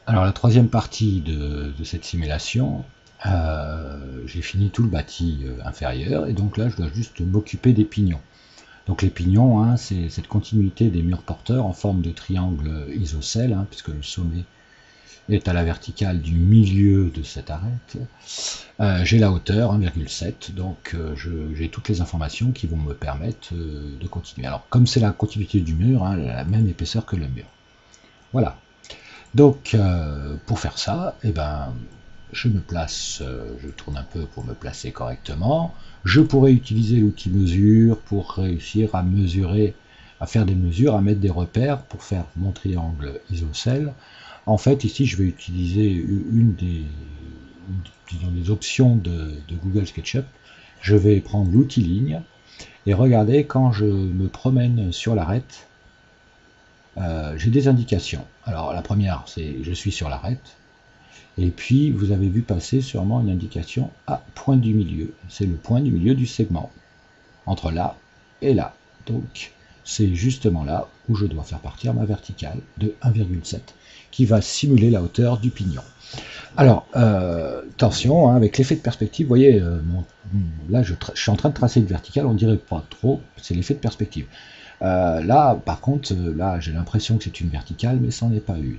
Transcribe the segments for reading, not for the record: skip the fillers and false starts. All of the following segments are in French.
Alors la troisième partie de cette simulation, j'ai fini tout le bâti inférieur et donc là je dois juste m'occuper des pignons. Donc les pignons, hein, c'est cette continuité des murs porteurs en forme de triangle isocèle, hein, puisque le sommet est à la verticale du milieu de cette arête. J'ai la hauteur 1,7, donc j'ai toutes les informations qui vont me permettre de continuer. Alors comme c'est la continuité du mur, hein, elle a la même épaisseur que le mur. Voilà. Donc pour faire ça, eh ben, je me place, je tourne un peu pour me placer correctement. Je pourrais utiliser l'outil mesure pour réussir à mesurer, à faire des mesures, à mettre des repères pour faire mon triangle isocèle. En fait, ici, je vais utiliser une des options de Google SketchUp. Je vais prendre l'outil ligne et regardez quand je me promène sur l'arête, j'ai des indications. Alors la première, c'est je suis sur l'arête. Et puis, vous avez vu passer sûrement une indication à point du milieu. C'est le point du milieu du segment, entre là et là. Donc, c'est justement là où je dois faire partir ma verticale de 1,7, qui va simuler la hauteur du pignon. Alors, attention, hein, avec l'effet de perspective, vous voyez, là, je suis en train de tracer une verticale, on dirait pas trop, c'est l'effet de perspective. Là, par contre, là, j'ai l'impression que c'est une verticale, mais c'en est pas une.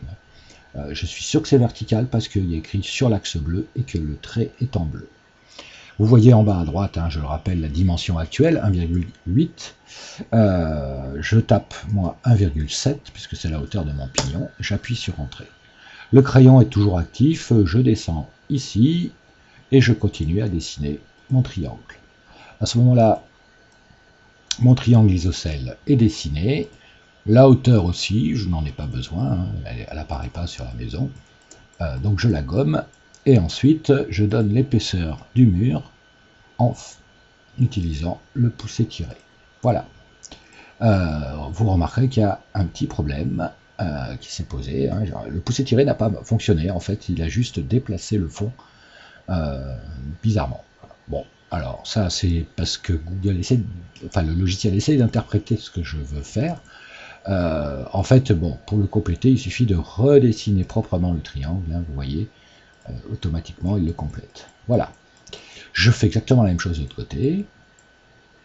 Je suis sûr que c'est vertical parce qu'il y a écrit sur l'axe bleu et que le trait est en bleu. Vous voyez en bas à droite, hein, je le rappelle, la dimension actuelle, 1,8. Je tape, moi, 1,7, puisque c'est la hauteur de mon pignon. J'appuie sur Entrée. Le crayon est toujours actif. Je descends ici et je continue à dessiner mon triangle. À ce moment-là, mon triangle isocèle est dessiné. La hauteur aussi, je n'en ai pas besoin, hein, elle n'apparaît pas sur la maison. Donc je la gomme et ensuite je donne l'épaisseur du mur en utilisant le poussé tiré. Voilà. Vous remarquerez qu'il y a un petit problème qui s'est posé. Hein. Le poussé tiré n'a pas fonctionné, en fait, il a juste déplacé le fond bizarrement. Bon, alors ça c'est parce que Google essaie, enfin le logiciel essaie d'interpréter ce que je veux faire. En fait, bon, pour le compléter, il suffit de redessiner proprement le triangle, hein, vous voyez, automatiquement il le complète. Voilà. Je fais exactement la même chose de l'autre côté,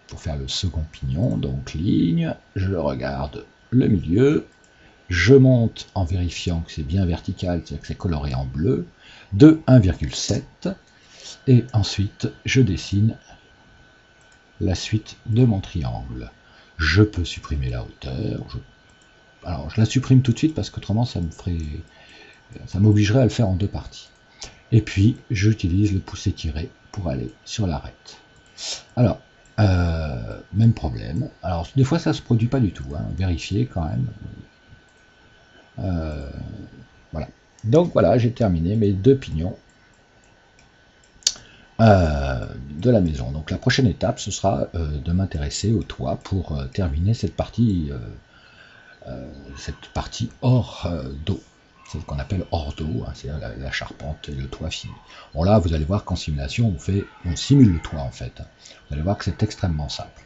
pour faire le second pignon, donc ligne, je regarde le milieu, je monte en vérifiant que c'est bien vertical, c'est-à-dire que c'est coloré en bleu, de 1,7, et ensuite je dessine la suite de mon triangle. Je peux supprimer la hauteur, alors je la supprime tout de suite parce qu'autrement ça m'obligerait à le faire en deux parties. Et puis j'utilise le poussé tiré pour aller sur l'arête. Alors, même problème. Alors des fois ça se produit pas du tout, hein. Vérifiez quand même. Voilà. Donc voilà, j'ai terminé mes deux pignons de la maison. Donc la prochaine étape, ce sera de m'intéresser au toit pour terminer cette partie hors dos, c'est ce qu'on appelle hors dos, hein, c'est-à-dire la charpente et le toit fini. Bon là, vous allez voir qu'en simulation, on simule le toit en fait. Vous allez voir que c'est extrêmement simple.